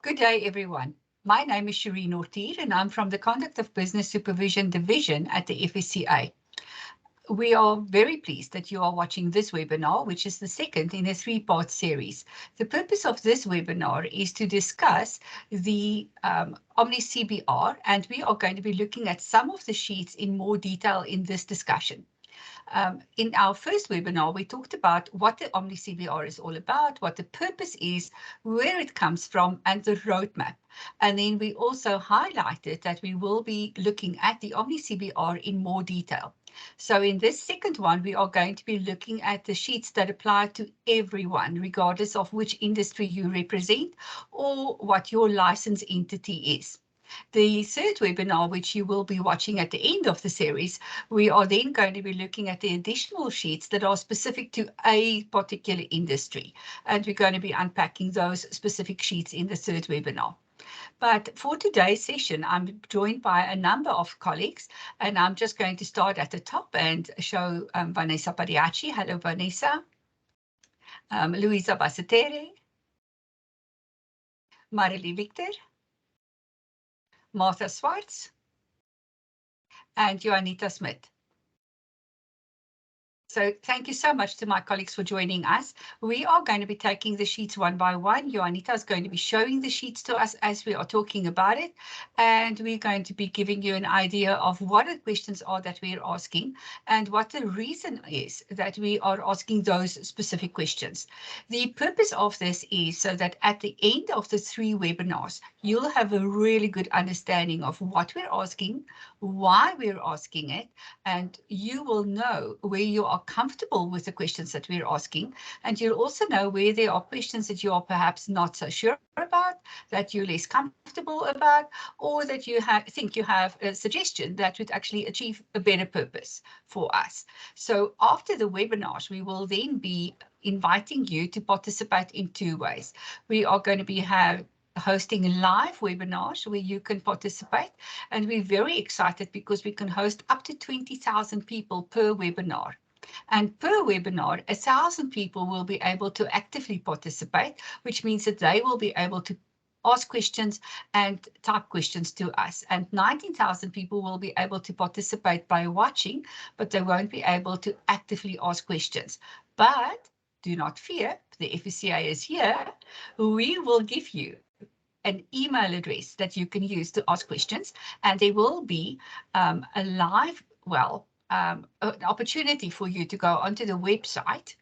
Good day, everyone. My name is Charene Nortier, and I'm from the Conduct of Business Supervision Division at the FSCA. We are very pleased that you are watching this webinar, which is the second in a three-part series. The purpose of this webinar is to discuss the Omni CBR, and we are going to be looking at some of the sheets in more detail in this discussion. In our first webinar, we talked about what the Omni CBR is all about, what the purpose is, where it comes from, and the roadmap. And then we also highlighted that we will be looking at the Omni CBR in more detail. So in this second one, we are going to be looking at the sheets that apply to everyone, regardless of which industry you represent or what your license entity is. The third webinar, which you will be watching at the end of the series, we are then going to be looking at the additional sheets that are specific to a particular industry. And we're going to be unpacking those specific sheets in the third webinar. But for today's session, I'm joined by a number of colleagues, and I'm just going to start at the top and show Vanasa Padayachee. Hello, Vanasa. Louisa Basitere. Marrelie Victor. Martha Swarts, and Juanita Smit. So thank you so much to my colleagues for joining us. We are going to be taking the sheets one by one. Juanita is going to be showing the sheets to us as we are talking about it. And we're going to be giving you an idea of what the questions are that we're asking and what the reason is that we are asking those specific questions. The purpose of this is so that at the end of the three webinars, you'll have a really good understanding of what we're asking, why we're asking it, and you will know where you are comfortable with the questions that we're asking, and you'll also know where there are questions that you are perhaps not so sure about, that you're less comfortable about, or that you think you have a suggestion that would actually achieve a better purpose for us. So after the webinars, we will then be inviting you to participate in two ways. We are going to be hosting live webinars where you can participate, and we're very excited because we can host up to 20,000 people per webinar. And per webinar, 1,000 people will be able to actively participate, which means that they will be able to ask questions and type questions to us. And 19,000 people will be able to participate by watching, but they won't be able to actively ask questions. But do not fear, the FSCA is here. We will give you an email address that you can use to ask questions, and there will be a live, an opportunity for you to go onto the website,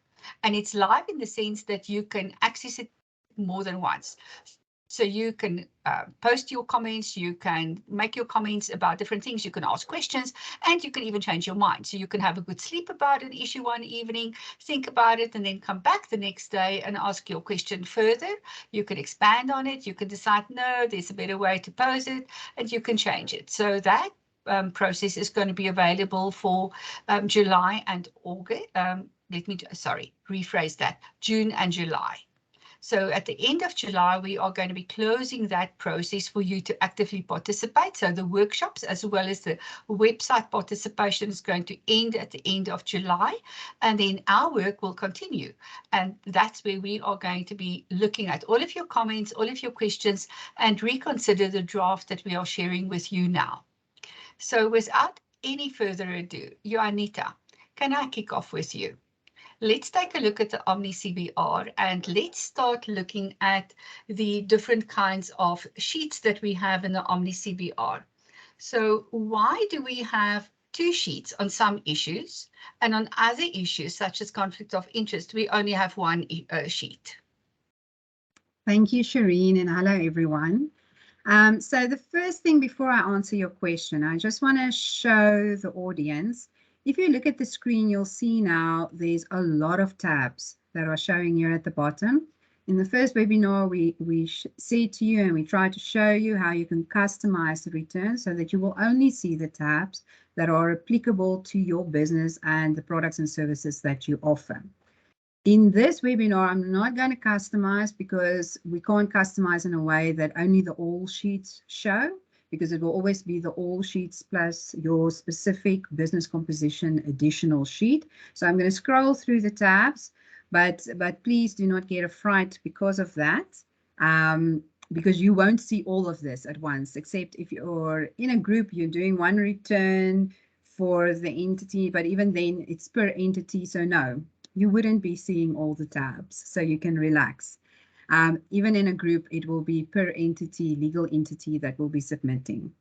and it's live in the sense that you can access it more than once. So you can post your comments, you can make your comments about different things, you can ask questions, and you can even change your mind. So you can have a good sleep about an issue one evening, think about it, and then come back the next day and ask your question further. You can expand on it, you can decide, no, there's a better way to pose it, and you can change it. So that process is going to be available for July and August. Rephrase that, June and July. So at the end of July, we are going to be closing that process for you to actively participate. So the workshops as well as the website participation is going to end at the end of July, and then our work will continue. And that's where we are going to be looking at all of your comments, all of your questions, and reconsider the draft that we are sharing with you now. So without any further ado, Juanita, can I kick off with you? Let's take a look at the Omni CBR, and let's start looking at the different kinds of sheets that we have in the Omni CBR. So why do we have two sheets on some issues, and on other issues such as conflict of interest, we only have one sheet? Thank you, Charene, and hello, everyone. So the first thing before I answer your question, I just want to show the audience. If you look at the screen, you'll see now there's a lot of tabs that are showing here at the bottom. In the first webinar, we said to you and we tried to show you how you can customize the return so that you will only see the tabs that are applicable to your business and the products and services that you offer. In this webinar, I'm not going to customize because we can't customize in a way that only the all sheets show, because it will always be the all sheets plus your specific business composition additional sheet. So I'm going to scroll through the tabs, but please do not get a fright because of that. because you won't see all of this at once, except if you're in a group, you're doing one return for the entity, but even then it's per entity. So no, you wouldn't be seeing all the tabs, so you can relax. Even in a group, it will be per entity, legal entity that will be submitting.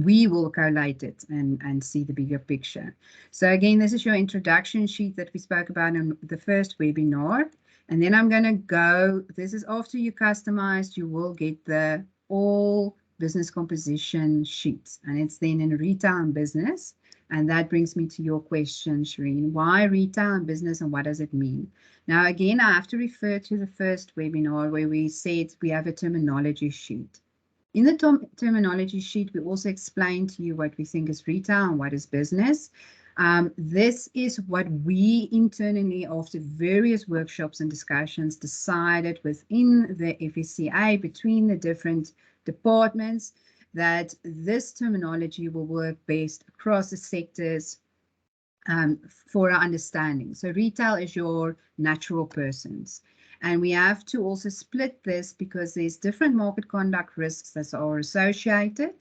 We will collate it and see the bigger picture. So again, this is your introduction sheet that we spoke about in the first webinar. And then I'm going to go, this is after you customized, you will get the all business composition sheets. And it's then in retail and business. And that brings me to your question, Charene. Why retail and business, and what does it mean? Now, again, I have to refer to the first webinar where we said we have a terminology sheet. In the terminology sheet, we also explain to you what we think is retail and what is business. This is what we internally, after various workshops and discussions, decided within the FSCA between the different departments that this terminology will work best across the sectors for our understanding. So retail is your natural persons. And we have to also split this because there's different market conduct risks that are associated,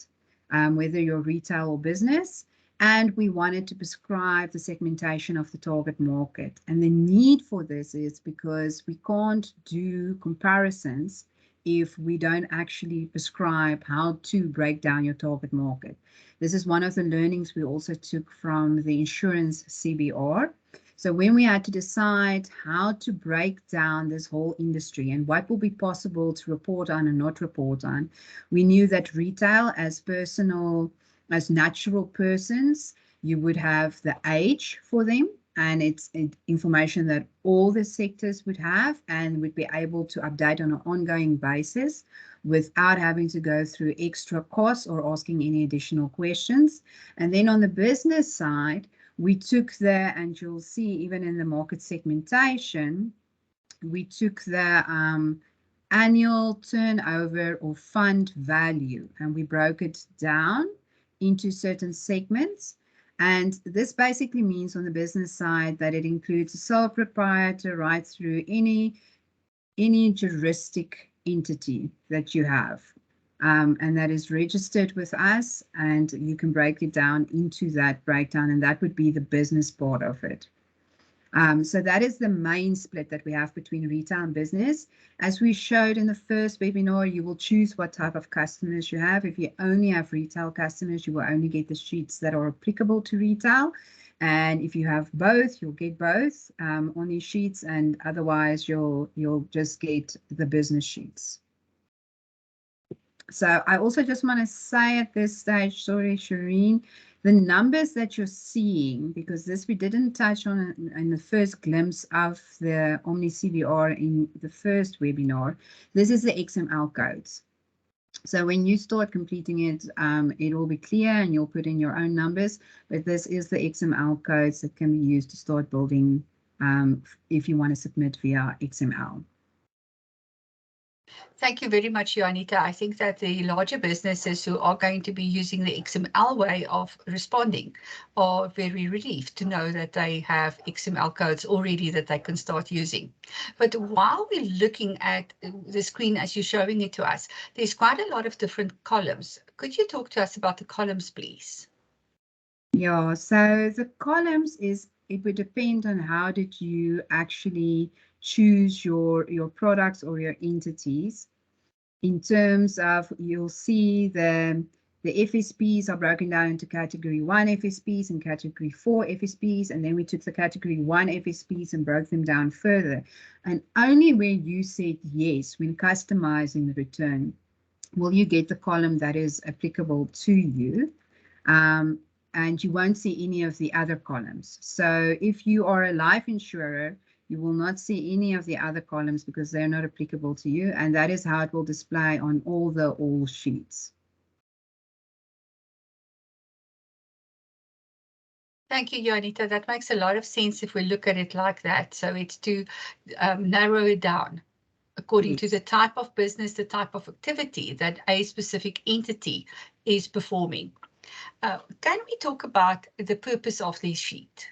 whether you're retail or business. And we wanted to prescribe the segmentation of the target market. And the need for this is because we can't do comparisons if we don't actually prescribe how to break down your target market. This is one of the learnings we also took from the Insurance CBR. So when we had to decide how to break down this whole industry and what will be possible to report on and not report on, we knew that retail as personal, as natural persons, you would have the age for them, and it's information that all the sectors would have and would be able to update on an ongoing basis without having to go through extra costs or asking any additional questions. And then on the business side, we took the, and you'll see even in the market segmentation, we took the annual turnover or fund value, and we broke it down into certain segments. And this basically means on the business side that it includes a sole proprietor right through any juristic entity that you have. And that is registered with us, and you can break it down into that breakdown, and that would be the business part of it. So that is the main split that we have between retail and business. As we showed in the first webinar, you will choose what type of customers you have. If you only have retail customers, you will only get the sheets that are applicable to retail. And if you have both, you'll get both on these sheets, and otherwise you'll just get the business sheets. So I also just want to say at this stage, sorry, Charene, the numbers that you're seeing, because this we didn't touch on in the first glimpse of the Omni CBR in the first webinar, this is the XML codes. So when you start completing it, it will be clear and you'll put in your own numbers, but this is the XML codes that can be used to start building if you want to submit via XML. Thank you very much, Juanita. I think that the larger businesses who are going to be using the XML way of responding are very relieved to know that they have XML codes already that they can start using. But while we're looking at the screen as you're showing it to us, there's quite a lot of different columns. Could you talk to us about the columns, please? Yeah, so the columns it would depend on how did you actually choose your products or your entities. In terms of, you'll see the FSPs are broken down into category 1 FSPs and category 4 FSPs, and then we took the category 1 FSPs and broke them down further. And only where you said yes when customizing the return will you get the column that is applicable to you. And you won't see any of the other columns. So if you are a life insurer, you will not see any of the other columns because they're not applicable to you. And that is how it will display on all sheets. Thank you, Juanita. That makes a lot of sense if we look at it like that. So it's to narrow it down according to the type of business, the type of activity that a specific entity is performing. Can we talk about the purpose of this sheet?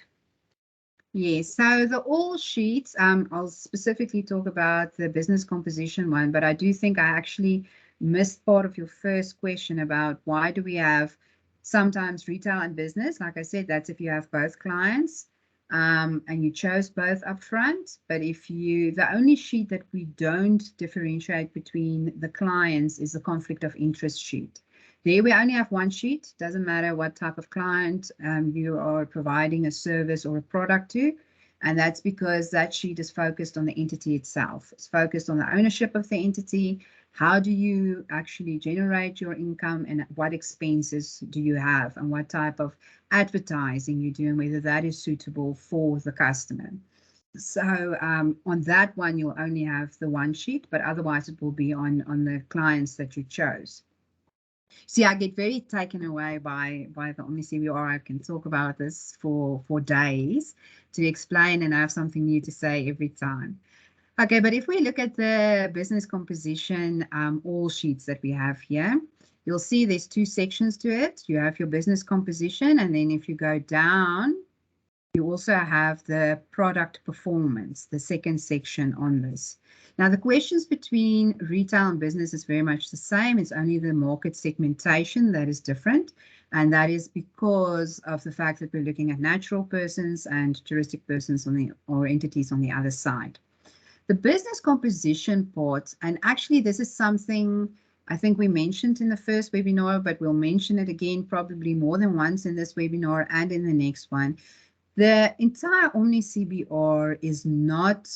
Yes, so the all sheets, I'll specifically talk about the business composition one, but I do think I actually missed part of your first question about why do we have sometimes retail and business. Like I said, that's if you have both clients and you chose both upfront. But if the only sheet that we don't differentiate between the clients is the conflict of interest sheet. There we only have one sheet. Doesn't matter what type of client you are providing a service or a product to. And that's because that sheet is focused on the entity itself. It's focused on the ownership of the entity. How do you actually generate your income and what expenses do you have and what type of advertising you do and whether that is suitable for the customer. So on that one, you'll only have the one sheet, but otherwise it will be on the clients that you chose. See, I get very taken away by the Omni CBR. I can talk about this for days to explain and I have something new to say every time. Okay, but if we look at the business composition, all sheets that we have here, you'll see there's two sections to it. You have your business composition, and then if you go down, you also have the product performance, the second section on this. Now, the questions between retail and business is very much the same. It's only the market segmentation that is different. And that is because of the fact that we're looking at natural persons and juristic persons or entities on the other side. The business composition part, and actually this is something I think we mentioned in the first webinar, but we'll mention it again probably more than once in this webinar and in the next one. The entire Omni CBR is not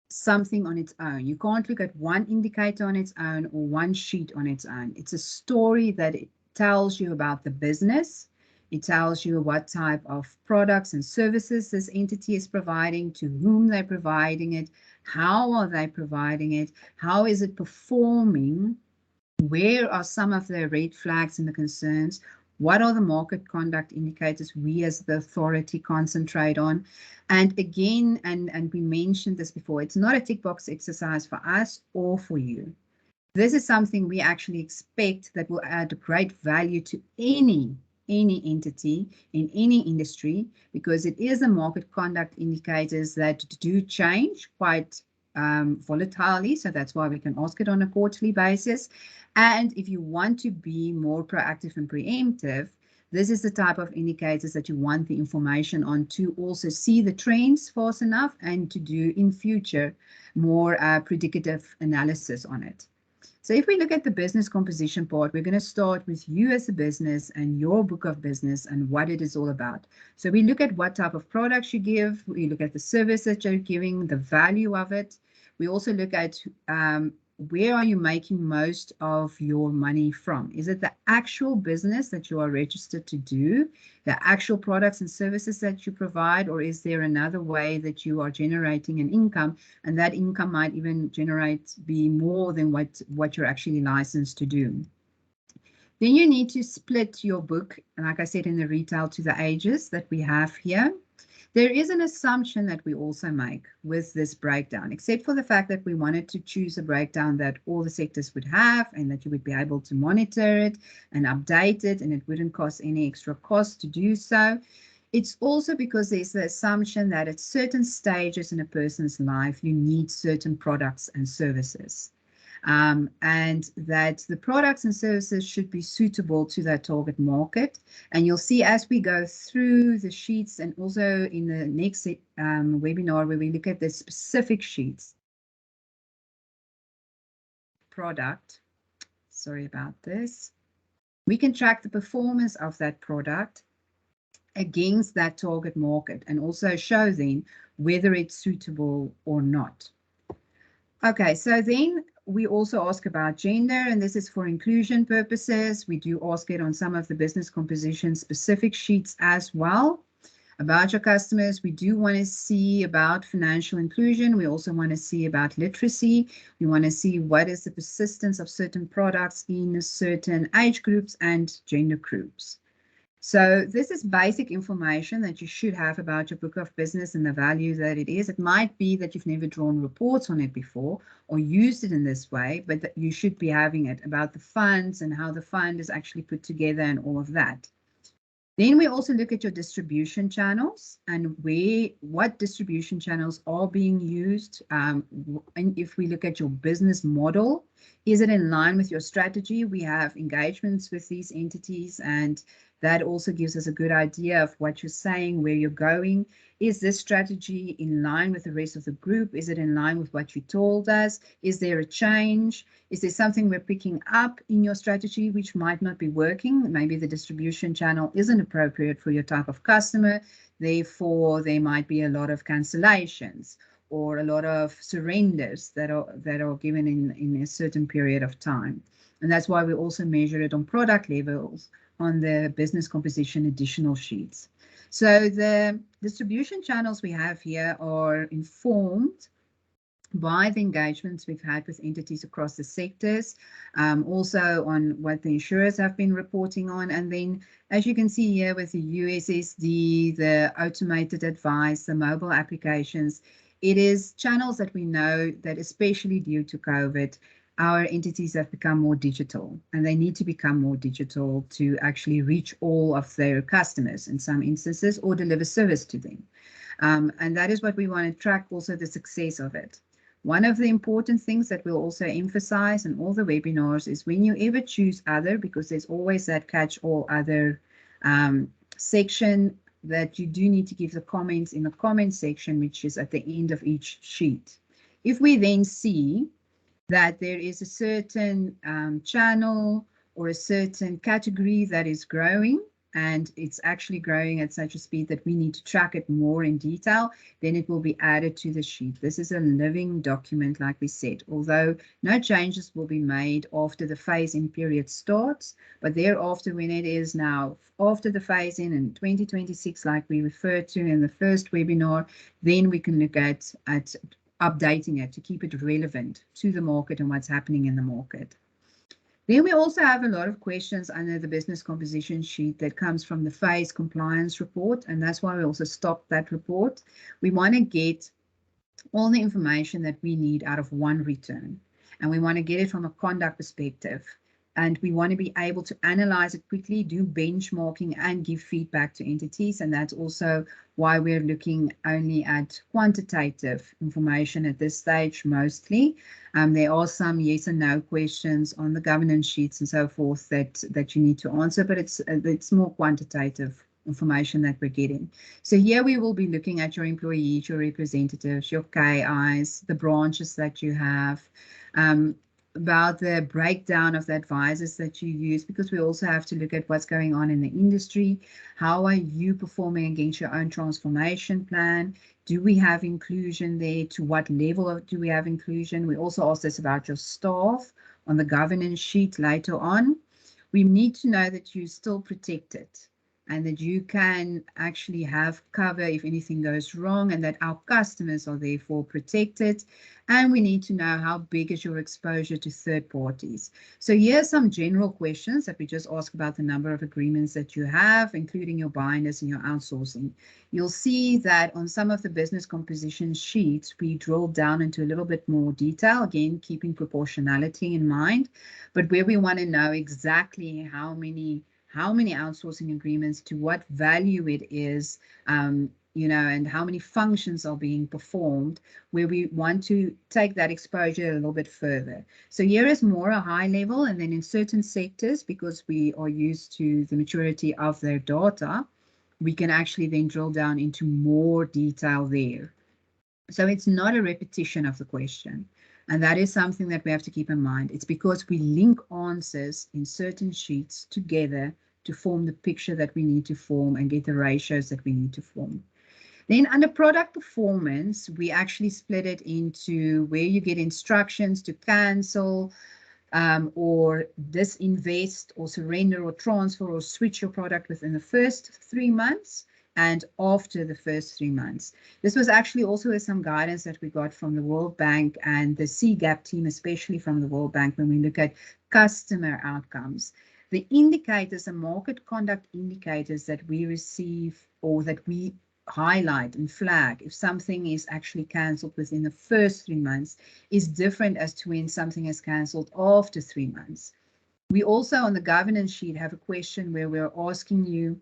something on its own. You can't look at one indicator on its own or one sheet on its own. It's a story that it tells you about the business. It tells you what type of products and services this entity is providing, to whom they're providing it, how are they providing it, how is it performing, where are some of the red flags and the concerns, what are the market conduct indicators we as the authority concentrate on. And again, and we mentioned this before, it's not a tick box exercise for us or for you. This is something we actually expect that will add great value to any entity in any industry, because it is the market conduct indicators that do change quite volatilely. So that's why we can ask it on a quarterly basis. And if you want to be more proactive and preemptive, this is the type of indicators that you want the information on to also see the trends fast enough and to do in future more predicative analysis on it. So if we look at the business composition part, we're going to start with you as a business and your book of business and what it is all about. So we look at what type of products you give. We look at the service that you're giving, the value of it. We also look at where are you making most of your money from? Is it the actual business that you are registered to do, the actual products and services that you provide, or is there another way that you are generating an income, and that income might even be more than what you're actually licensed to do? Then you need to split your book, like I said, in the retail to the ages that we have here. There is an assumption that we also make with this breakdown, except for the fact that we wanted to choose a breakdown that all the sectors would have and that you would be able to monitor it and update it, and it wouldn't cost any extra cost to do so. It's also because there's the assumption that at certain stages in a person's life, you need certain products and services. And that the products and services should be suitable to that target market. And you'll see as we go through the sheets and also in the next webinar where we look at the specific sheets. Product, sorry about this. We can track the performance of that product against that target market and also show then whether it's suitable or not. Okay, so then we also ask about gender, and this is for inclusion purposes. We do ask it on some of the business composition specific sheets as well. About your customers, we do want to see about financial inclusion. We also want to see about literacy. We want to see what is the persistence of certain products in certain age groups and gender groups. So this is basic information that you should have about your book of business and the value that it is. It might be that you've never drawn reports on it before or used it in this way, but that you should be having it about the funds and how the fund is actually put together and all of that. Then we also look at your distribution channels and what distribution channels are being used. And if we look at your business model, is it in line with your strategy? We have engagements with these entities, and that also gives us a good idea of what you're saying, where you're going. Is this strategy in line with the rest of the group? Is it in line with what you told us? Is there a change? Is there something we're picking up in your strategy which might not be working? Maybe the distribution channel isn't appropriate for your type of customer. Therefore, there might be a lot of cancellations or a lot of surrenders that are given in a certain period of time. And that's why we also measure it on product levels on the business composition additional sheets. So the distribution channels we have here are informed by the engagements we've had with entities across the sectors, also on what the insurers have been reporting on. And then, as you can see here with the USSD, the automated advice, the mobile applications, it is channels that we know that especially due to COVID, our entities have become more digital, and they need to become more digital to actually reach all of their customers in some instances or deliver service to them. And that is what we want to track, also the success of it. One of the important things that we'll also emphasize in all the webinars is when you ever choose other, because there's always that catch all other section, that you do need to give the comments in the comment section, which is at the end of each sheet. If we then see that there is a certain channel or a certain category that is growing, and it's actually growing at such a speed that we need to track it more in detail, then it will be added to the sheet. This is a living document, like we said, although no changes will be made after the phase-in period starts, but thereafter, when it is now after the phase-in in 2026, like we referred to in the first webinar, then we can look at updating it to keep it relevant to the market and what's happening in the market. Then we also have a lot of questions under the business composition sheet that comes from the phase compliance report, and that's why we also stopped that report. We want to get all the information that we need out of one return, and we want to get it from a conduct perspective, and we want to be able to analyze it quickly, do benchmarking, and give feedback to entities. And that's also why we're looking only at quantitative information at this stage mostly. There are some yes and no questions on the governance sheets and so forth that you need to answer, but it's more quantitative information that we're getting. So here we will be looking at your employees, your representatives, your KIs, the branches that you have, about the breakdown of the advisors that you use, because we also have to look at what's going on in the industry. How are you performing against your own transformation plan? Do we have inclusion there? To what level do we have inclusion? We also ask this about your staff on the governance sheet later on. We need to know that you're still protected and that you can actually have cover if anything goes wrong, and that our customers are therefore protected. And we need to know how big is your exposure to third parties. So here are some general questions that we just ask about the number of agreements that you have, including your binders and your outsourcing. You'll see that on some of the business composition sheets, we drill down into a little bit more detail, again, keeping proportionality in mind, but where we want to know exactly how many outsourcing agreements, to what value it is, and how many functions are being performed, where we want to take that exposure a little bit further. So here is more a high level, and then in certain sectors, because we are used to the maturity of their data, we can actually then drill down into more detail there. So it's not a repetition of the question. And that is something that we have to keep in mind. It's because we link answers in certain sheets together to form the picture that we need to form and get the ratios that we need to form. Then under product performance, we actually split it into where you get instructions to cancel or disinvest or surrender or transfer or switch your product within the first 3 months and after the first 3 months. This was actually also some guidance that we got from the World Bank and the CGAP team, especially from the World Bank, when we look at customer outcomes. The indicators and market conduct indicators that we receive or that we highlight and flag if something is actually cancelled within the first 3 months is different as to when something is cancelled after 3 months. We also on the governance sheet have a question where we're asking you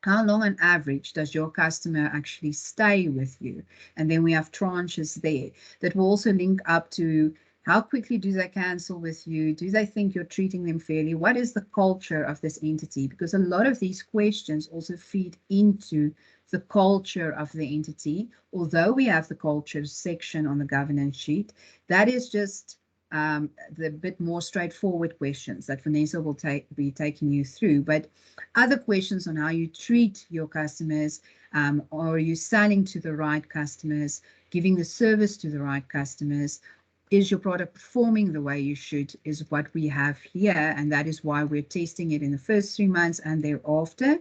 How long on average does your customer actually stay with you? And then we have tranches there that will also link up to how quickly do they cancel with you? Do they think you're treating them fairly? What is the culture of this entity? Because a lot of these questions also feed into the culture of the entity. Although we have the culture section on the governance sheet, that is just the bit more straightforward questions that Vanessa will be taking you through. But other questions on how you treat your customers, are you selling to the right customers, giving the service to the right customers, is your product performing the way you should, is what we have here, and that is why we're testing it in the first 3 months and thereafter.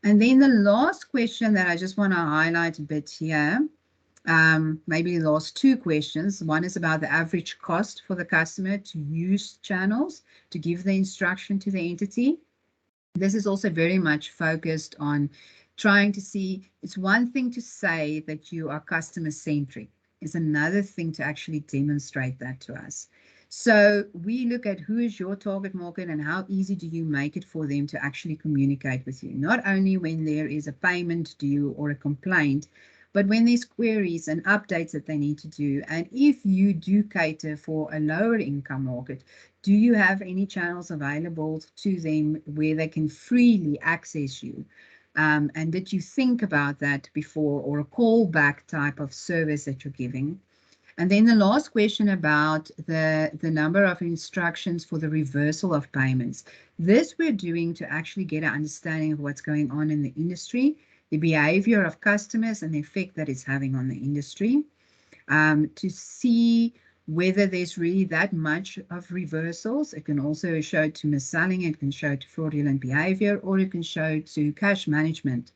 And then the last question that I just want to highlight a bit here, maybe the last 2 questions. One is about the average cost for the customer to use channels to give the instruction to the entity. This is also very much focused on trying to see, it's one thing to say that you are customer centric. It's another thing to actually demonstrate that to us. So we look at who is your target market and how easy do you make it for them to actually communicate with you. Not only when there is a payment due or a complaint, but when there's queries and updates that they need to do. And if you do cater for a lower income market, do you have any channels available to them where they can freely access you? And did you think about that before, or a callback type of service that you're giving? And then the last question about the number of instructions for the reversal of payments. This we're doing to actually get an understanding of what's going on in the industry, the behavior of customers and the effect that it's having on the industry, to see whether there's really that much of reversals. It can also show to mis-selling, it can show to fraudulent behavior, or it can show to cash management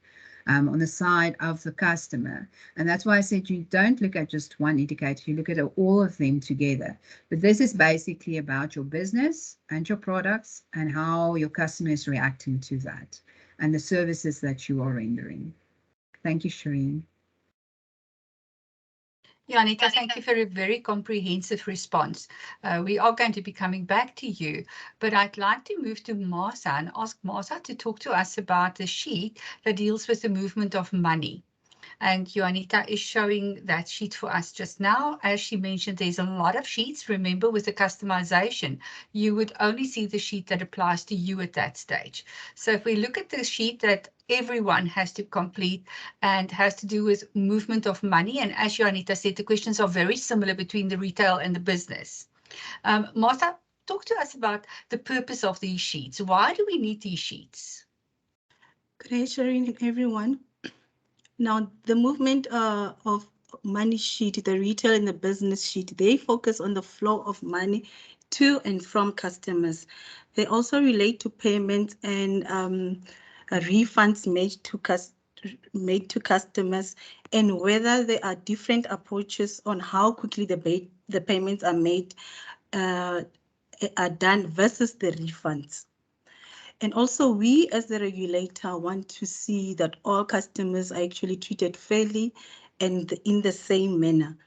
on the side of the customer. And that's why I said you don't look at just one indicator, you look at all of them together. But this is basically about your business and your products and how your customer is reacting to that and the services that you are rendering. Thank you, Charene. Juanita, thank you for a very comprehensive response. We are going to be coming back to you, but I'd like to move to Marsa and ask Marsa to talk to us about the sheet that deals with the movement of money. And Juanita is showing that sheet for us just now. As she mentioned, there's a lot of sheets. Remember, with the customization, you would only see the sheet that applies to you at that stage. So if we look at the sheet that everyone has to complete and has to do with movement of money, and as Juanita said, the questions are very similar between the retail and the business. Martha, talk to us about the purpose of these sheets. Why do we need these sheets? Good day, Charene and everyone. Now, the movement of money sheet, the retail and the business sheet, they focus on the flow of money to and from customers. They also relate to payments and refunds made to customers, and whether there are different approaches on how quickly the payments are made, are done versus the refunds. And also, we as the regulator want to see that all customers are actually treated fairly and in the same manner.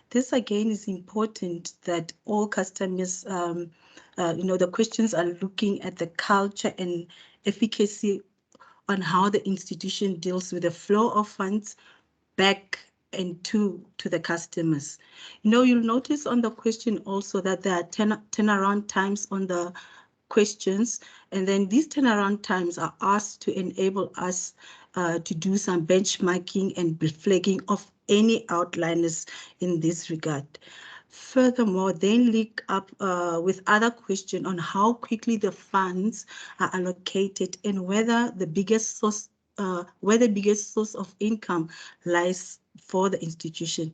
This again is important, that all customers, the questions are looking at the culture and efficacy on how the institution deals with the flow of funds back and to the customers. You'll notice on the question also that there are turnaround times on the questions, and then these turnaround times are asked to enable us to do some benchmarking and flagging of any outliners in this regard. Furthermore, then link up with other questions on how quickly the funds are allocated and whether the biggest source of income lies for the institution.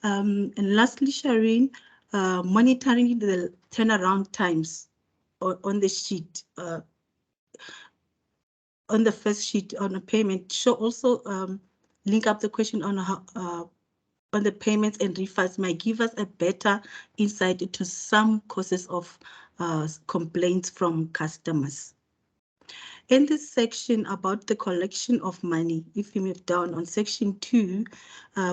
And lastly, Charene, monitoring the turnaround times on the sheet, on the first sheet on a payment, should also link up the question on how on the payments and refunds might give us a better insight into some causes of complaints from customers. In this section about the collection of money, if you move down on section 2,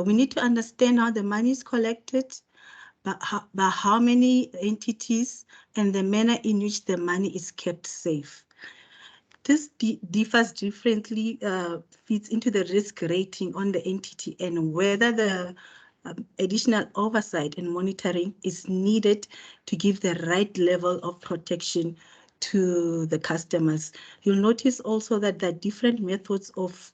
we need to understand how the money is collected, by how many entities, and the manner in which the money is kept safe. This differs differently, fits into the risk rating on the entity and whether the additional oversight and monitoring is needed to give the right level of protection to the customers. You'll notice also that there are different methods of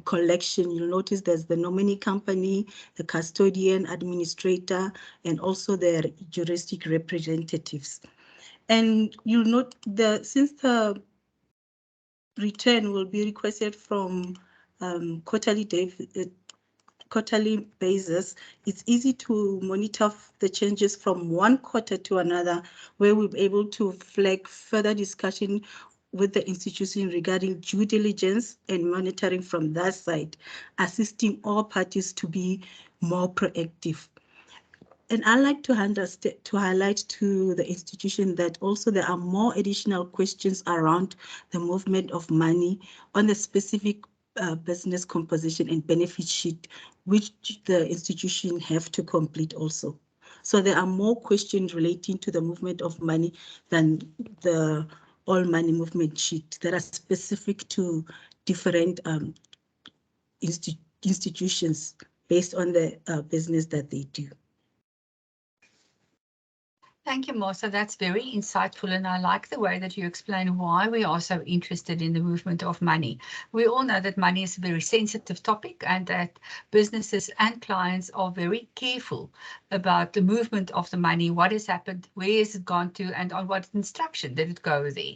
collection. You'll notice there's the nominee company, the custodian, administrator, and also their juristic representatives. And you'll note since the return will be requested from quarterly basis, it's easy to monitor the changes from one quarter to another, where we'll be able to flag further discussion with the institution regarding due diligence and monitoring from that side, assisting all parties to be more proactive. And I'd like to highlight to the institution that also there are more additional questions around the movement of money on the specific business composition and benefit sheet, which the institution have to complete also. So there are more questions relating to the movement of money than the all money movement sheet that are specific to different institutions based on the business that they do. Thank you, Martha. That's very insightful, and I like the way that you explain why we are so interested in the movement of money. We all know that money is a very sensitive topic and that businesses and clients are very careful about the movement of the money, what has happened, where has it gone to, and on what instruction did it go there.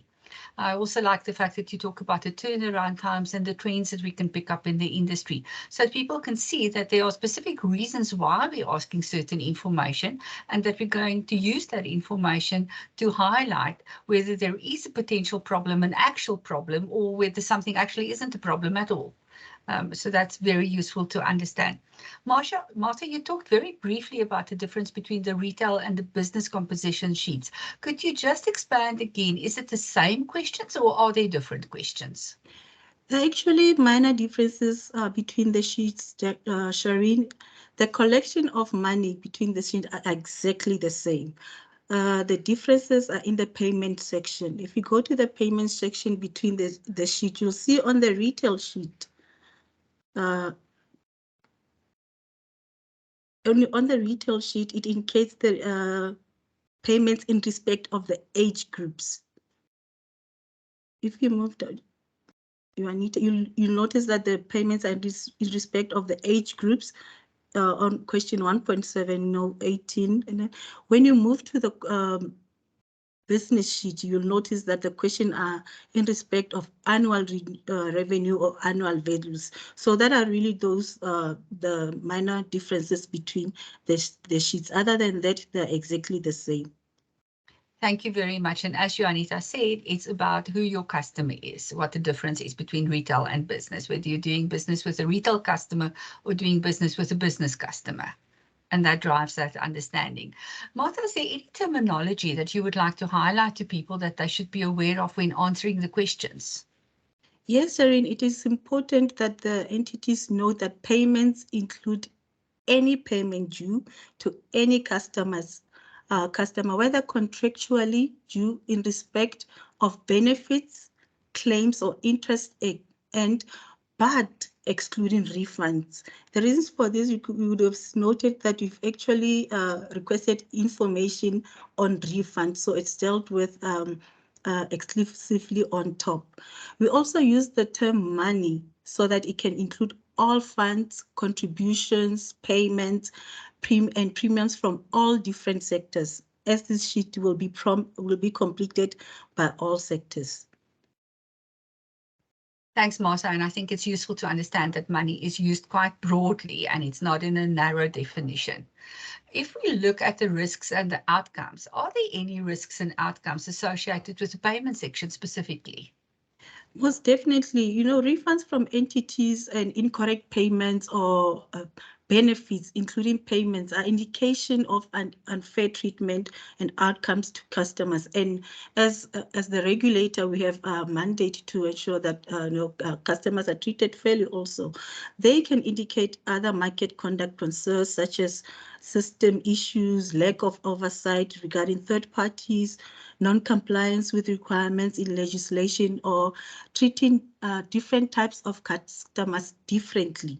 I also like the fact that you talk about the turnaround times and the trends that we can pick up in the industry, so that people can see that there are specific reasons why we're asking certain information, and that we're going to use that information to highlight whether there is a potential problem, an actual problem, or whether something actually isn't a problem at all. So that's very useful to understand. Martha, you talked very briefly about the difference between the retail and the business composition sheets. Could you just expand again? Is it the same questions or are they different questions? There are actually minor differences between the sheets, Charene. The collection of money between the sheets are exactly the same. The differences are in the payment section. If you go to the payment section between the sheet, you'll see on the retail sheet, on the retail sheet, it indicates the payments in respect of the age groups. If you move down, Juanita, you'll notice that the payments are in respect of the age groups on question 1.7, no 18. And then when you move to the business sheet, you'll notice that the question are in respect of annual revenue or annual values. So that are really those the minor differences between the sheets. Other than that, they're exactly the same. Thank you very much. And as Juanita said, it's about who your customer is, what the difference is between retail and business, whether you're doing business with a retail customer or doing business with a business customer. And that drives that understanding. Martha, is there any terminology that you would like to highlight to people that they should be aware of when answering the questions? Yes, Charene, it is important that the entities know that payments include any payment due to any customer, whether contractually due in respect of benefits, claims, or interest, but excluding refunds. The reasons for this, you would have noted that we've actually requested information on refunds, so it's dealt with exclusively on top. We also use the term money so that it can include all funds, contributions, payments, and premiums from all different sectors, as this sheet will be completed by all sectors. Thanks, Martha. And I think it's useful to understand that money is used quite broadly and it's not in a narrow definition. If we look at the risks and the outcomes, are there any risks and outcomes associated with the payment section specifically? Most definitely, refunds from entities and incorrect payments or benefits, including payments, are indication of unfair treatment and outcomes to customers. And as the regulator, we have a mandate to ensure that customers are treated fairly also. They can indicate other market conduct concerns such as system issues, lack of oversight regarding third parties, non-compliance with requirements in legislation, or treating different types of customers differently.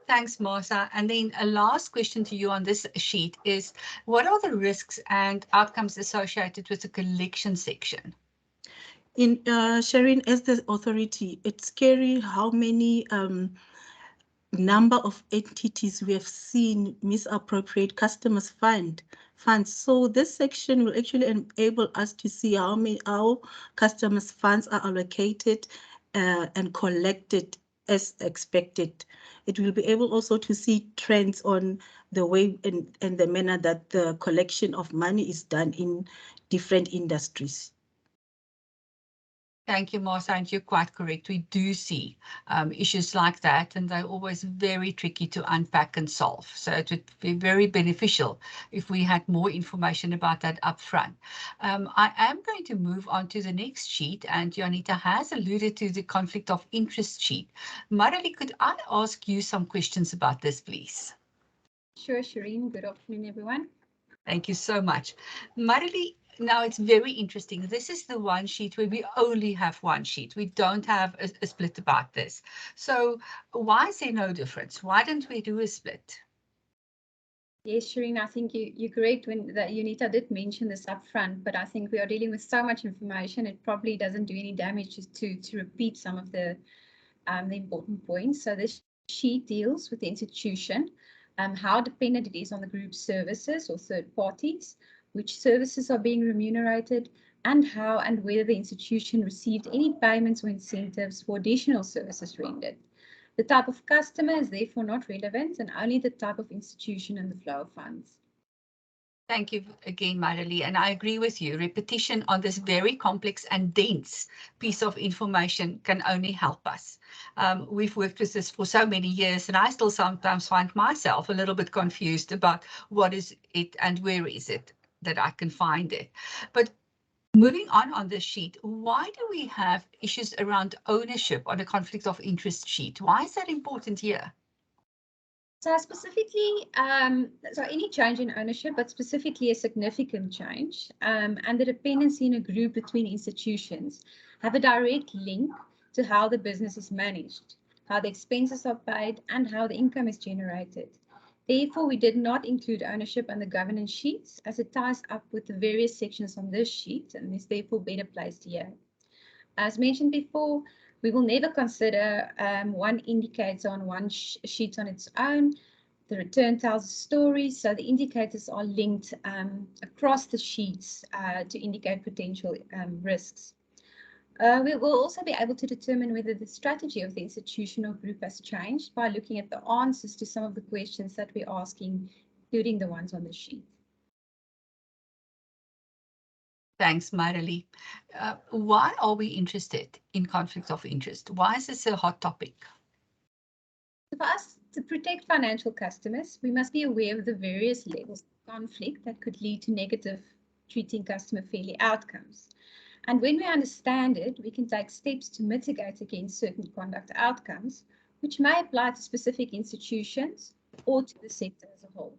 Thanks, Martha. And then a last question to you on this sheet is, what are the risks and outcomes associated with the collection section? In Charene, as the authority, it's scary how many number of entities we have seen misappropriate customers' funds. So this section will actually enable us to see how customers' funds are allocated and collected as expected. It will be able also to see trends on the way and the manner that the collection of money is done in different industries. Thank you, Martha, and you're quite correct. We do see issues like that, and they're always very tricky to unpack and solve. So it would be very beneficial if we had more information about that upfront. I am going to move on to the next sheet, and Juanita has alluded to the conflict of interest sheet. Marrelie, could I ask you some questions about this, please? Sure, Charene. Good afternoon, everyone. Thank you so much. Marrelie, now it's very interesting. This is the one sheet where we only have one sheet. We don't have a split about this. So why is there no difference? Why don't we do a split? Yes, Charene, I think you're correct when Juanita did mention this up front, but I think we are dealing with so much information, it probably doesn't do any damage to repeat some of the important points. So this sheet deals with the institution, how dependent it is on the group's services or third parties, which services are being remunerated, and how and whether the institution received any payments or incentives for additional services rendered. The type of customer is therefore not relevant, and only the type of institution and the flow of funds. Thank you again, Marrelie, and I agree with you. Repetition on this very complex and dense piece of information can only help us. We've worked with this for so many years, and I still sometimes find myself a little bit confused about what is it and where is it that I can find it. But moving on this sheet, why do we have issues around ownership on a conflict of interest sheet? Why is that important here? So specifically, so any change in ownership, but specifically a significant change, and the dependency in a group between institutions have a direct link to how the business is managed, how the expenses are paid, and how the income is generated. Therefore, we did not include ownership on the governance sheets, as it ties up with the various sections on this sheet and is therefore better placed here. As mentioned before, we will never consider one indicator on one sheet on its own. The return tells a story, so the indicators are linked across the sheets to indicate potential risks. We will also be able to determine whether the strategy of the institution or group has changed by looking at the answers to some of the questions that we're asking, including the ones on the sheet. Thanks, Marrelie. Why are we interested in conflicts of interest? Why is this a hot topic? For us to protect financial customers, we must be aware of the various levels of conflict that could lead to negative treating customer fairly outcomes. And when we understand it, we can take steps to mitigate against certain conduct outcomes, which may apply to specific institutions or to the sector as a whole.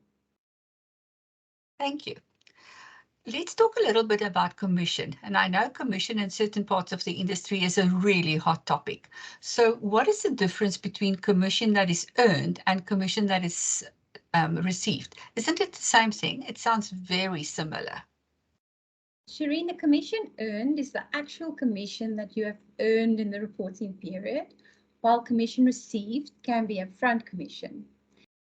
Thank you. Let's talk a little bit about commission. And I know commission in certain parts of the industry is a really hot topic. So what is the difference between commission that is earned and commission that is received? Isn't it the same thing? It sounds very similar. Charene, the commission earned is the actual commission that you have earned in the reporting period, while commission received can be upfront commission.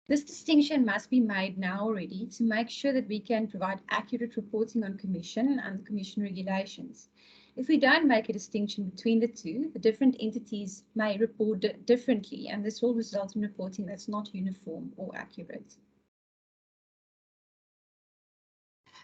This distinction must be made now already to make sure that we can provide accurate reporting on commission and the commission regulations. If we don't make a distinction between the two, the different entities may report differently, and this will result in reporting that's not uniform or accurate.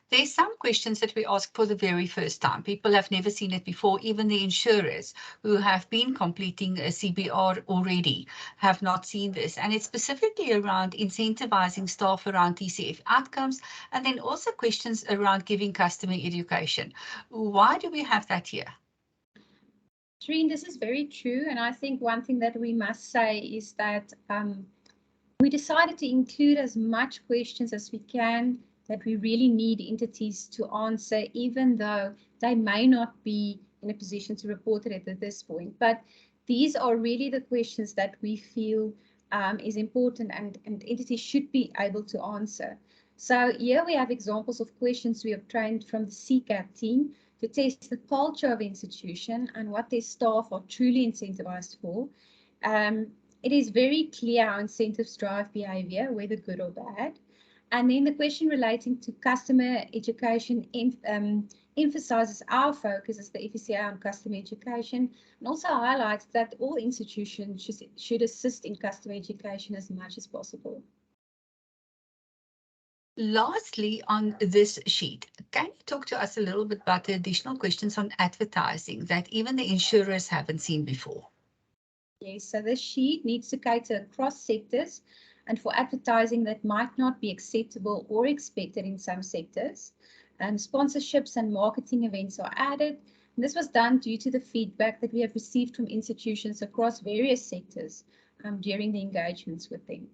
There's some questions that we ask for the very first time. People have never seen it before. Even the insurers who have been completing a CBR already have not seen this. And it's specifically around incentivizing staff around TCF outcomes, and then also questions around giving customer education. Why do we have that here? Charene, this is very true. And I think one thing that we must say is that we decided to include as much questions as we can that we really need entities to answer, even though they may not be in a position to report it at this point. But these are really the questions that we feel is important and entities should be able to answer. So here we have examples of questions we obtained from the CCAT team to test the culture of institution and what their staff are truly incentivized for. It is very clear how incentives drive behavior, whether good or bad. And then the question relating to customer education emphasizes our focus as the FECA on customer education, and also highlights that all institutions should assist in customer education as much as possible. Lastly, on this sheet, can you talk to us a little bit about the additional questions on advertising that even the insurers haven't seen before? Yes, so this sheet needs to cater across sectors and for advertising that might not be acceptable or expected in some sectors. Sponsorships and marketing events are added. And this was done due to the feedback that we have received from institutions across various sectors during the engagements with them.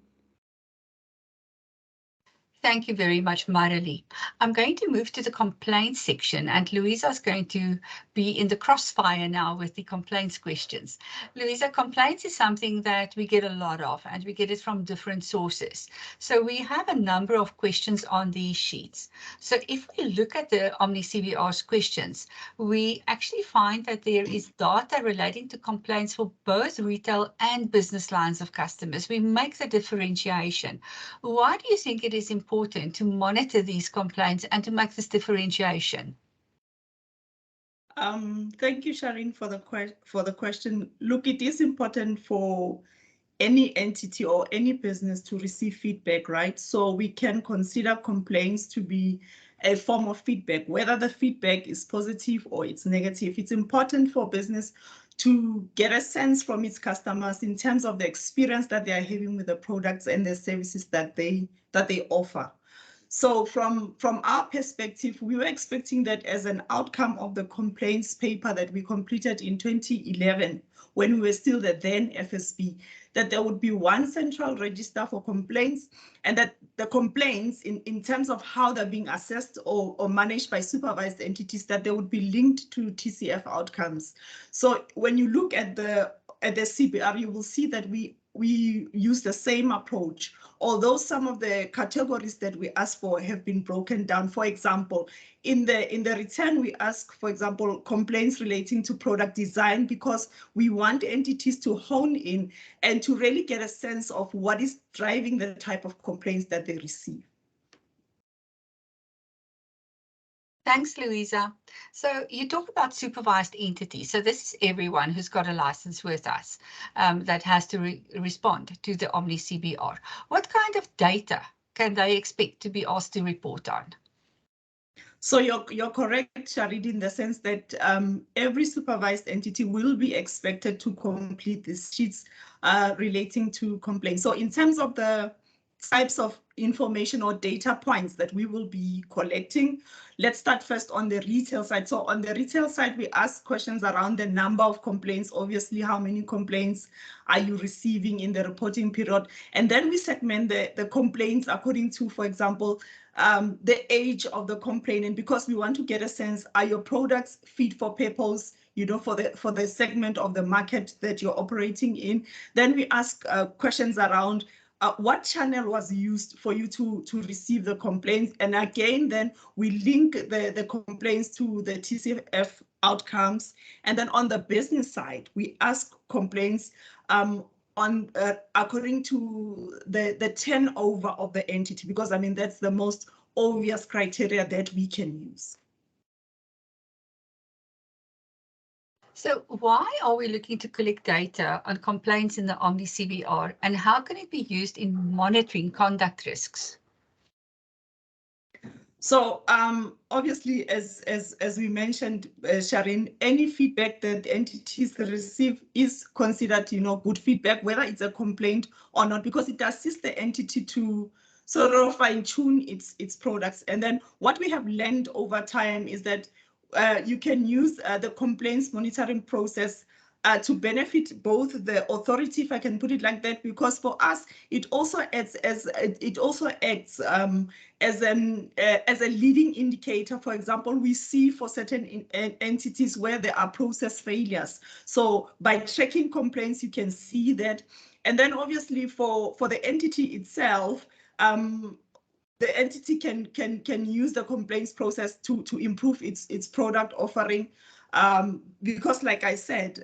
Thank you very much, Marrelie. I'm going to move to the complaints section, and Louisa is going to be in the crossfire now with the complaints questions. Louisa, complaints is something that we get a lot of, and we get it from different sources. So we have a number of questions on these sheets. So if we look at the Omni CBR's questions, we actually find that there is data relating to complaints for both retail and business lines of customers. We make the differentiation. Why do you think it is important to monitor these complaints and to make this differentiation? Thank you, Charene, for the question. Look, it is important for any entity or any business to receive feedback, right? So we can consider complaints to be a form of feedback, whether the feedback is positive or it's negative. It's important for business to get a sense from its customers in terms of the experience that they are having with the products and the services that they offer. So from our perspective, we were expecting that as an outcome of the complaints paper that we completed in 2011, when we were still the then FSB, that there would be one central register for complaints, and that the complaints in terms of how they're being assessed or managed by supervised entities, that they would be linked to TCF outcomes. So when you look at the CBR, you will see that we use the same approach, although some of the categories that we ask for have been broken down. For example, in the return, we ask, for example, complaints relating to product design, because we want entities to hone in and to really get a sense of what is driving the type of complaints that they receive. Thanks, Louisa. So you talk about supervised entities. So this is everyone who's got a license with us that has to respond to the Omni CBR. What kind of data can they expect to be asked to report on? So you're correct, Charene, in the sense that every supervised entity will be expected to complete these sheets relating to complaints. So in terms of the types of information or data points that we will be collecting, let's start first on the retail side. So on the retail side, we ask questions around the number of complaints, obviously how many complaints are you receiving in the reporting period, and then we segment the complaints according to, for example, the age of the complainant, because we want to get a sense, are your products fit for purpose, you know, for the segment of the market that you're operating in. Then we ask questions around what channel was used for you to receive the complaints. And again, then we link the complaints to the TCF outcomes. And then on the business side, we ask complaints according to the turnover of the entity, because I mean, that's the most obvious criteria that we can use. So why are we looking to collect data on complaints in the Omni CBR, and how can it be used in monitoring conduct risks? So obviously, as we mentioned, Charene, any feedback that entities receive is considered, good feedback, whether it's a complaint or not, because it assists the entity to sort of fine-tune its products. And then what we have learned over time is that you can use the complaints monitoring process to benefit both the authority, if I can put it like that, because for us it also acts as as a leading indicator. For example, we see for certain entities where there are process failures. So by tracking complaints, you can see that. And then obviously for the entity itself, the entity can use the complaints process to improve its product offering, because like I said,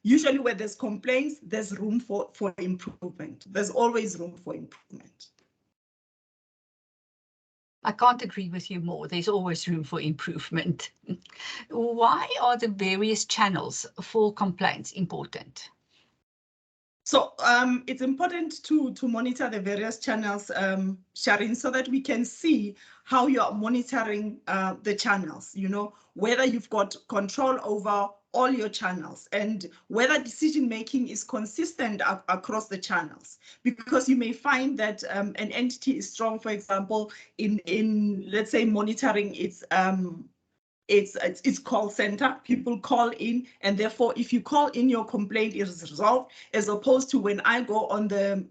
usually where there's complaints, there's room for improvement. There's always room for improvement. I can't agree with you more. There's always room for improvement. Why are the various channels for complaints important? So it's important to monitor the various channels, Charene, so that we can see how you are monitoring the channels, whether you've got control over all your channels and whether decision-making is consistent across the channels. Because you may find that an entity is strong, for example, in let's say, monitoring its call center. People call in, and therefore if you call in, your complaint is resolved, as opposed to when I go on the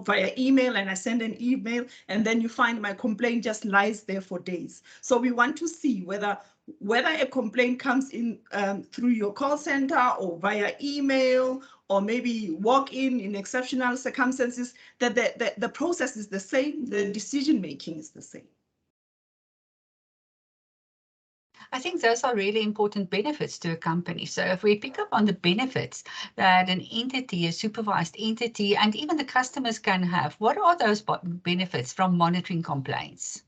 via email and I send an email and then you find my complaint just lies there for days. So we want to see whether a complaint comes in through your call center or via email, or maybe walk in exceptional circumstances, that the process is the same, the decision making is the same. I think those are really important benefits to a company. So if we pick up on the benefits that an entity, a supervised entity, and even the customers can have, what are those benefits from monitoring complaints?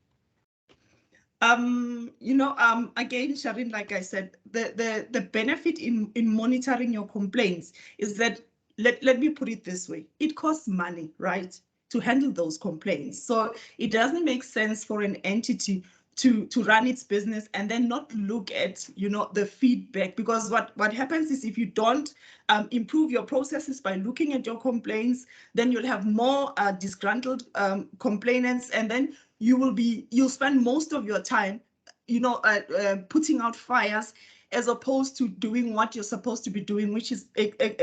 Again, Charene, like I said, the benefit in monitoring your complaints is that, let me put it this way, it costs money, right, to handle those complaints. So it doesn't make sense for an entity to run its business and then not look at the feedback, because what happens is, if you don't improve your processes by looking at your complaints, then you'll have more disgruntled complainants, and then you'll spend most of your time putting out fires, as opposed to doing what you're supposed to be doing, which is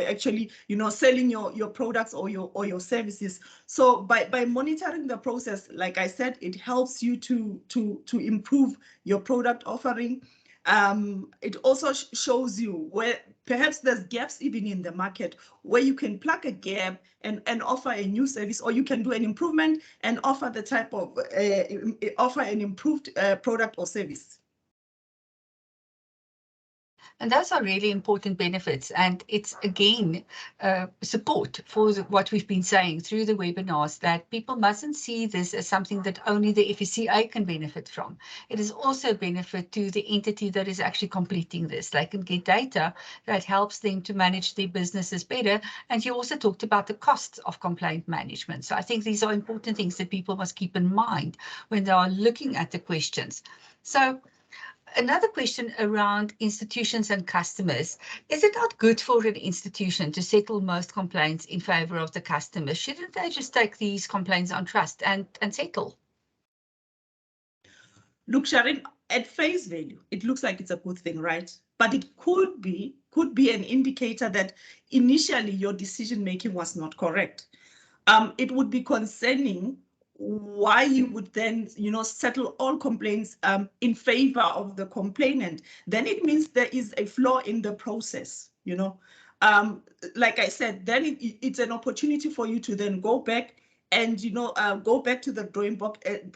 actually selling your products or your services. So by monitoring the process, like I said, it helps you to improve your product offering. It also shows you where perhaps there's gaps even in the market, where you can plug a gap and offer a new service, or you can do an improvement and offer the type of offer an improved product or service. And those are really important benefits. And it's, again, support for what we've been saying through the webinars, that people mustn't see this as something that only the FSCA can benefit from. It is also a benefit to the entity that is actually completing this. They can get data that helps them to manage their businesses better. And you also talked about the costs of complaint management. So I think these are important things that people must keep in mind when they are looking at the questions. So another question around institutions and customers. Is it not good for an institution to settle most complaints in favor of the customers? Shouldn't they just take these complaints on trust and settle? Look, Charene, at face value, it looks like it's a good thing, right? But it could be an indicator that initially your decision making was not correct. It would be concerning why you would then settle all complaints in favor of the complainant. Then it means there is a flaw in the process. Like I said, then it's an opportunity for you to then go back and go back to the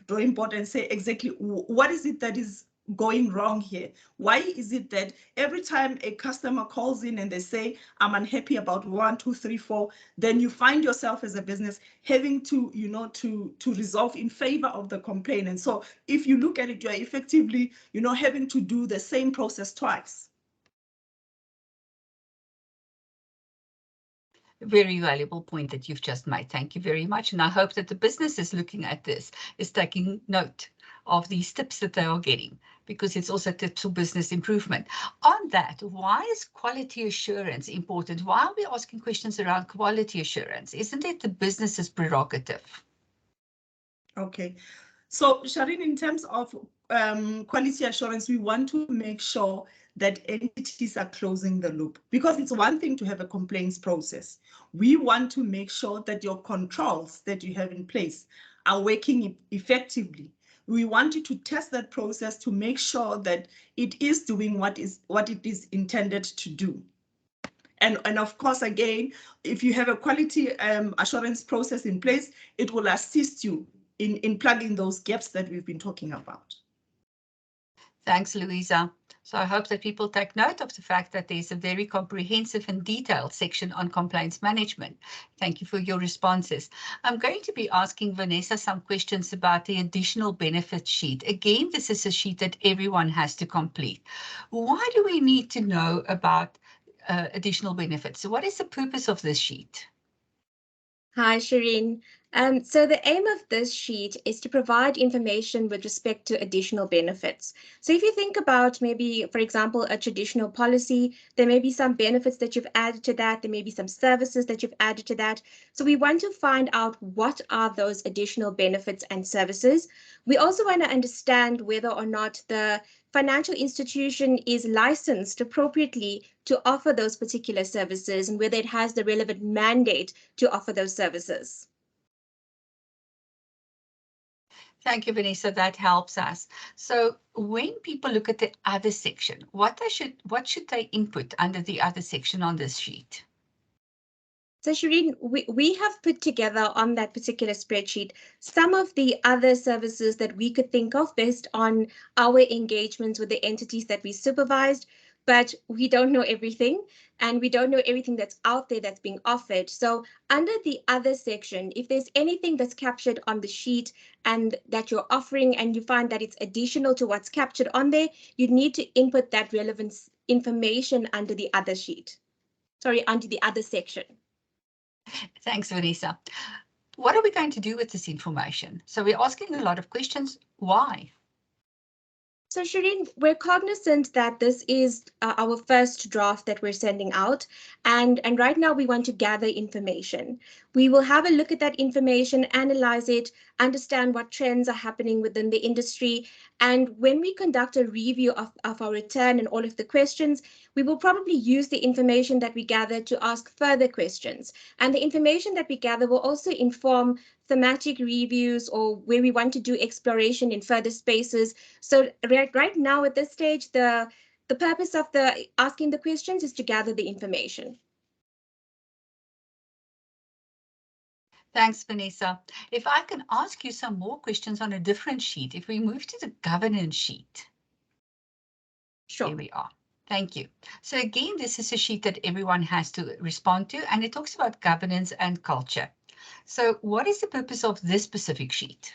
drawing board and say exactly what is it that is going wrong here. Why is it that every time a customer calls in and they say, I'm unhappy about 1, 2, 3, 4, then you find yourself as a business having to to resolve in favor of the complainant. So if you look at it, you're effectively having to do the same process twice. Very valuable point that you've just made. Thank you very much. And I hope that the businesses looking at this is taking note of these tips that they are getting, because it's also tips for business improvement. On that, why is quality assurance important? Why are we asking questions around quality assurance? Isn't it the business's prerogative? Okay. So, Charene, in terms of quality assurance, we want to make sure that entities are closing the loop, because it's one thing to have a complaints process. We want to make sure that your controls that you have in place are working effectively. We want you to test that process to make sure that it is doing what it is intended to do. And of course, again, if you have a quality assurance process in place, it will assist you in plugging those gaps that we've been talking about. Thanks, Louisa. So I hope that people take note of the fact that there's a very comprehensive and detailed section on complaints management. Thank you for your responses. I'm going to be asking Vanessa some questions about the additional benefits sheet. Again, this is a sheet that everyone has to complete. Why do we need to know about additional benefits? So what is the purpose of this sheet? Hi, Charene. So the aim of this sheet is to provide information with respect to additional benefits. So if you think about maybe, for example, a traditional policy, there may be some benefits that you've added to that. There may be some services that you've added to that. So we want to find out what are those additional benefits and services. We also want to understand whether or not the financial institution is licensed appropriately to offer those particular services and whether it has the relevant mandate to offer those services. Thank you, Vanessa. That helps us. So when people look at the other section, what should they input under the other section on this sheet? So Charene, we have put together on that particular spreadsheet some of the other services that we could think of based on our engagements with the entities that we supervised, but we don't know everything and we don't know everything that's out there that's being offered. So under the other section, if there's anything that's captured on the sheet and that you're offering and you find that it's additional to what's captured on there, you need to input that relevant information under the other sheet. Sorry, under the other section. Thanks, Vanessa. What are we going to do with this information? So we're asking a lot of questions. Why? So Charene, we're cognizant that this is our first draft that we're sending out, and right now we want to gather information. We will have a look at that information, analyze it, understand what trends are happening within the industry, and when we conduct a review of our return and all of the questions, we will probably use the information that we gather to ask further questions. And the information that we gather will also inform thematic reviews or where we want to do exploration in further spaces. So right now at this stage, the purpose of asking the questions is to gather the information. Thanks, Vanessa. If I can ask you some more questions on a different sheet, if we move to the governance sheet. Sure. Here we are. Thank you. So again, this is a sheet that everyone has to respond to, and it talks about governance and culture. So what is the purpose of this specific sheet?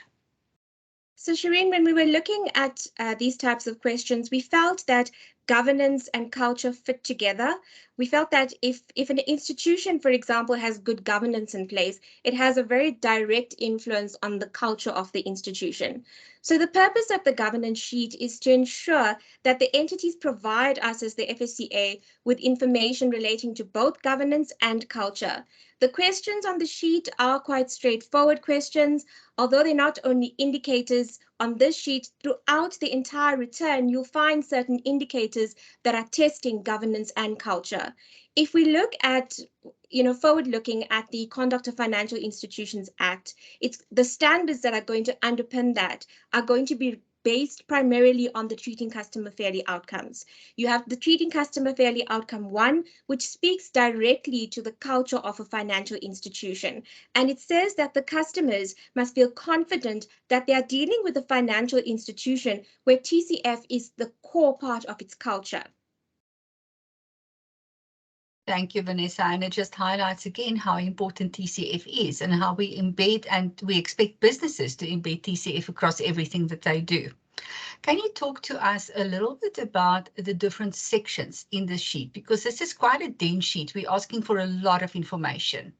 So Charene, when we were looking at these types of questions, we felt that governance and culture fit together. We felt that if an institution, for example, has good governance in place, it has a very direct influence on the culture of the institution. So the purpose of the governance sheet is to ensure that the entities provide us as the FSCA with information relating to both governance and culture. The questions on the sheet are quite straightforward questions, although they're not only indicators on this sheet. Throughout the entire return, you'll find certain indicators that are testing governance and culture. If we look at, forward looking at the Conduct of Financial Institutions Act, it's the standards that are going to underpin that are going to be based primarily on the Treating Customer Fairly outcomes. You have the Treating Customer Fairly outcome 1, which speaks directly to the culture of a financial institution. And it says that the customers must feel confident that they are dealing with a financial institution where TCF is the core part of its culture. Thank you, Vanessa. And it just highlights again how important TCF is and how we embed and we expect businesses to embed TCF across everything that they do. Can you talk to us a little bit about the different sections in the sheet? Because this is quite a dense sheet. We're asking for a lot of information.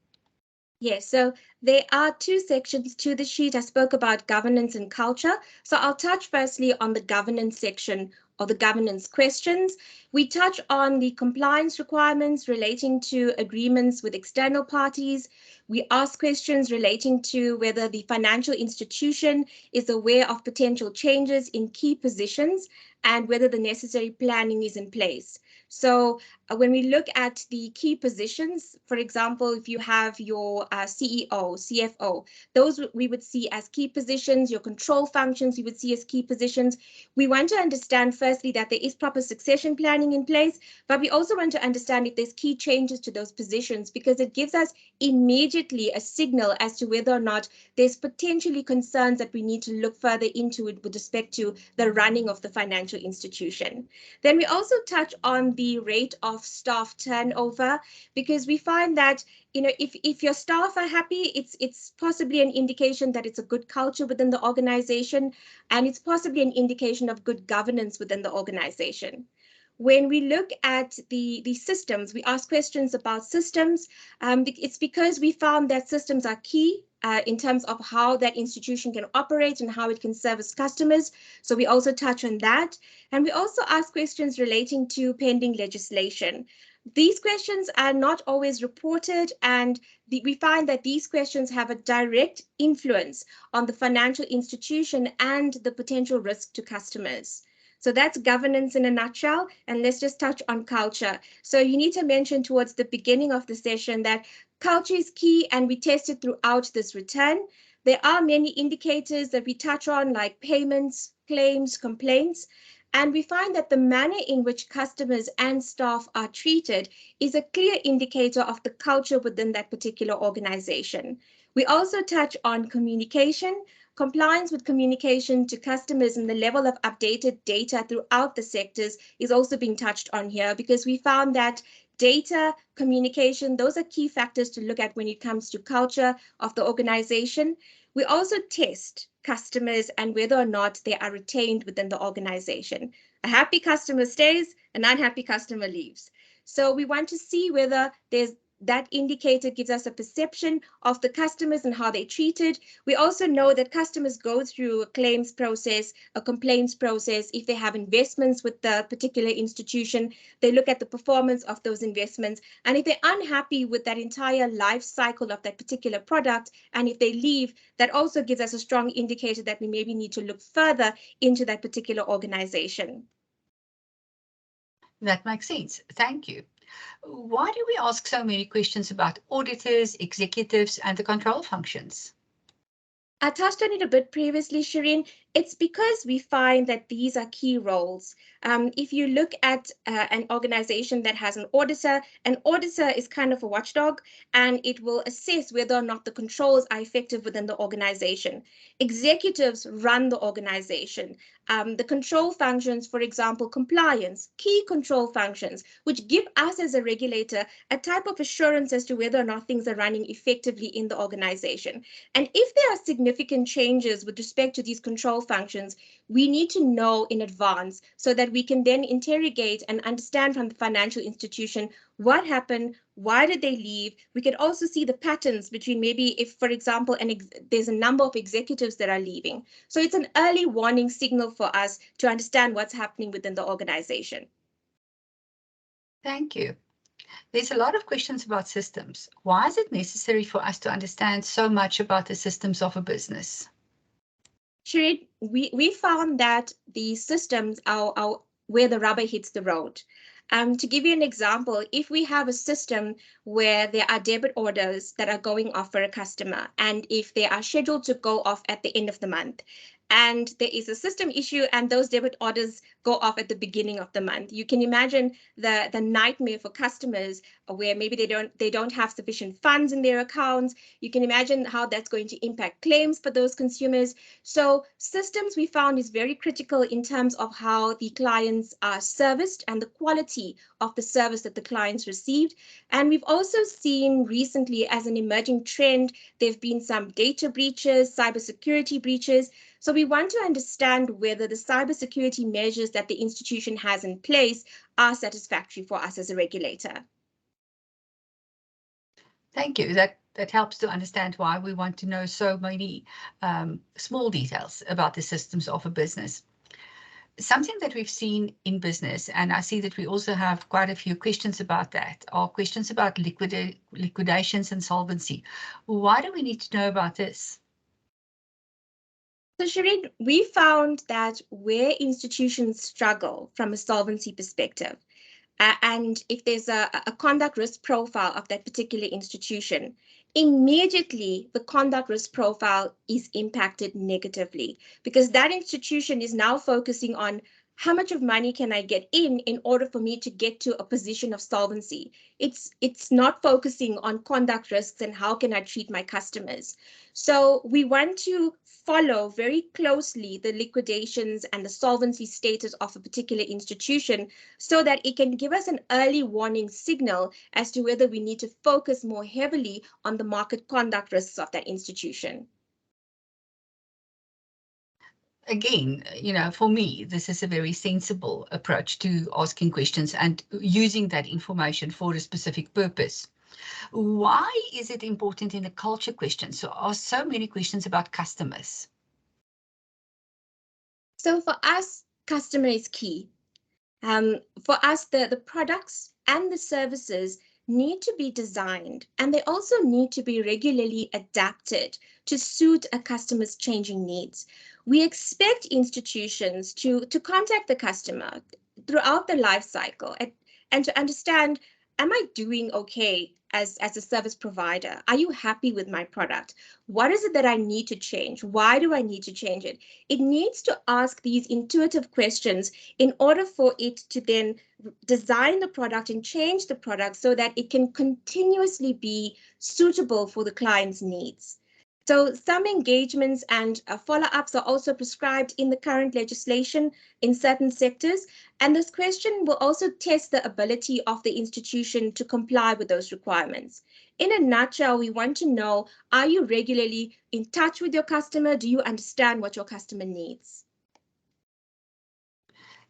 Yes, so there are two sections to the sheet. I spoke about governance and culture. So I'll touch firstly on the governance section or the governance questions. We touch on the compliance requirements relating to agreements with external parties. We ask questions relating to whether the financial institution is aware of potential changes in key positions and whether the necessary planning is in place. So when we look at the key positions, for example, if you have your CEO, CFO, those we would see as key positions, your control functions you would see as key positions. We want to understand firstly that there is proper succession planning in place, but we also want to understand if there's key changes to those positions, because it gives us immediately a signal as to whether or not there's potentially concerns that we need to look further into it with respect to the running of the financial institution. Then we also touch on the rate of staff turnover, because we find that, you know, if your staff are happy, it's possibly an indication that it's a good culture within the organization, and it's possibly an indication of good governance within the organization. When we look at the systems, we ask questions about systems. It's because we found that systems are key in terms of how that institution can operate and how it can service customers. So we also touch on that. And we also ask questions relating to pending legislation. These questions are not always reported, and we find that these questions have a direct influence on the financial institution and the potential risk to customers. So that's governance in a nutshell. And let's just touch on culture. So Juanita mentioned towards the beginning of the session that culture is key, and we tested throughout this return. There are many indicators that we touch on, like payments, claims, complaints. And we find that the manner in which customers and staff are treated is a clear indicator of the culture within that particular organization. We also touch on communication. Compliance with communication to customers and the level of updated data throughout the sectors is also being touched on here, because we found that data, communication, those are key factors to look at when it comes to culture of the organization. We also test customers and whether or not they are retained within the organization. A happy customer stays, an unhappy customer leaves. So we want to see whether that indicator gives us a perception of the customers and how they're treated. We also know that customers go through a claims process, a complaints process. If they have investments with the particular institution, they look at the performance of those investments. And if they're unhappy with that entire life cycle of that particular product, and if they leave, that also gives us a strong indicator that we maybe need to look further into that particular organization. That makes sense. Thank you. Why do we ask so many questions about auditors, executives, and the control functions? I touched on it a bit previously, Charene. It's because we find that these are key roles. If you look at an organization that has an auditor is kind of a watchdog, and it will assess whether or not the controls are effective within the organization. Executives run the organization. The control functions, for example, compliance, key control functions, which give us as a regulator a type of assurance as to whether or not things are running effectively in the organization. And if there are significant changes with respect to these control functions, we need to know in advance so that we can then interrogate and understand from the financial institution what happened, why did they leave. We can also see the patterns between maybe if, for example, there's a number of executives that are leaving. So it's an early warning signal for us to understand what's happening within the organization. Thank you. There's a lot of questions about systems. Why is it necessary for us to understand so much about the systems of a business? Charene, we found that the systems are where the rubber hits the road. To give you an example, if we have a system where there are debit orders that are going off for a customer, and if they are scheduled to go off at the end of the month, and there is a system issue and those debit orders go off at the beginning of the month, you can imagine the nightmare for customers where maybe they don't have sufficient funds in their accounts. You can imagine how that's going to impact claims for those consumers. So systems we found is very critical in terms of how the clients are serviced and the quality of the service that the clients received. And we've also seen recently as an emerging trend, there've been some data breaches, cybersecurity breaches. So we want to understand whether the cybersecurity measures that the institution has in place are satisfactory for us as a regulator. Thank you. That helps to understand why we want to know so many small details about the systems of a business. Something that we've seen in business, and I see that we also have quite a few questions about that, are questions about liquidations and solvency. Why do we need to know about this? So Charene, we found that where institutions struggle from a solvency perspective, and if there's a conduct risk profile of that particular institution, immediately the conduct risk profile is impacted negatively because that institution is now focusing on how much of money can I get in order for me to get to a position of solvency. It's not focusing on conduct risks and how can I treat my customers. So we want to follow very closely the liquidations and the solvency status of a particular institution so that it can give us an early warning signal as to whether we need to focus more heavily on the market conduct risks of that institution. Again, for me, this is a very sensible approach to asking questions and using that information for a specific purpose. Why is it important in a culture question? So are so many questions about customers? So for us, customer is key. For us, the products and the services need to be designed, and they also need to be regularly adapted to suit a customer's changing needs. We expect institutions to contact the customer throughout the life cycle and to understand, am I doing okay as a service provider? Are you happy with my product? What is it that I need to change? Why do I need to change it? It needs to ask these intuitive questions in order for it to then design the product and change the product so that it can continuously be suitable for the client's needs. So some engagements and follow-ups are also prescribed in the current legislation in certain sectors, and this question will also test the ability of the institution to comply with those requirements. In a nutshell, we want to know, are you regularly in touch with your customer? Do you understand what your customer needs?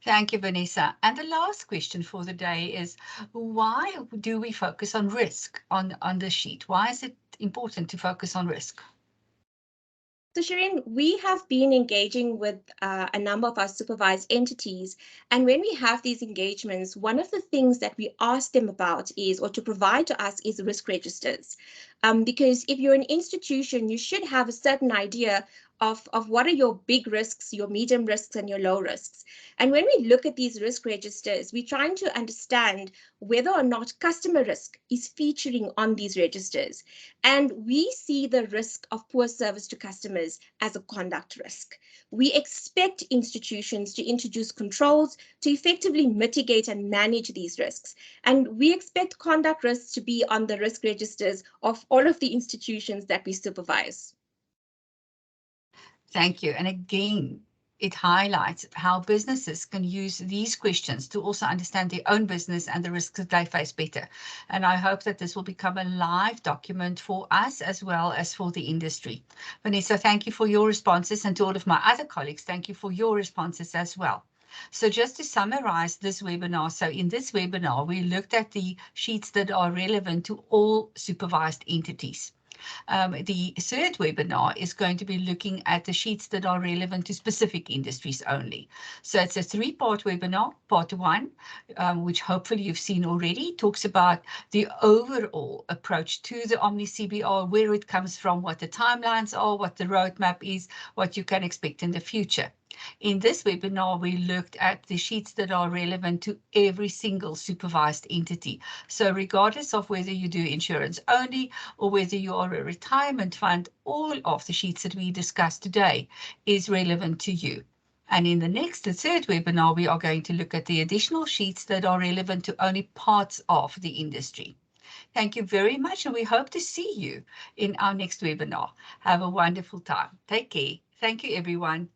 Thank you, Vanessa. And the last question for the day is, why do we focus on risk on the sheet? Why is it important to focus on risk? So Charene, we have been engaging with a number of our supervised entities. And when we have these engagements, one of the things that we ask them about is, or to provide to us, is risk registers. Because if you're an institution, you should have a certain idea of what are your big risks, your medium risks, and your low risks. And when we look at these risk registers, we're trying to understand whether or not customer risk is featuring on these registers. And we see the risk of poor service to customers as a conduct risk. We expect institutions to introduce controls to effectively mitigate and manage these risks. And we expect conduct risks to be on the risk registers of all of the institutions that we supervise. Thank you. And again, it highlights how businesses can use these questions to also understand their own business and the risks that they face better. And I hope that this will become a live document for us as well as for the industry. Vanessa, thank you for your responses, and to all of my other colleagues, thank you for your responses as well. So just to summarize this webinar, so in this webinar, we looked at the sheets that are relevant to all supervised entities. The third webinar is going to be looking at the sheets that are relevant to specific industries only. So it's a three-part webinar. Part one, which hopefully you've seen already, talks about the overall approach to the Omni CBR, where it comes from, what the timelines are, what the roadmap is, what you can expect in the future. In this webinar, we looked at the sheets that are relevant to every single supervised entity. So regardless of whether you do insurance only or whether you are a retirement fund, all of the sheets that we discussed today is relevant to you. And in the third webinar, we are going to look at the additional sheets that are relevant to only parts of the industry. Thank you very much, and we hope to see you in our next webinar. Have a wonderful time. Take care. Thank you, everyone.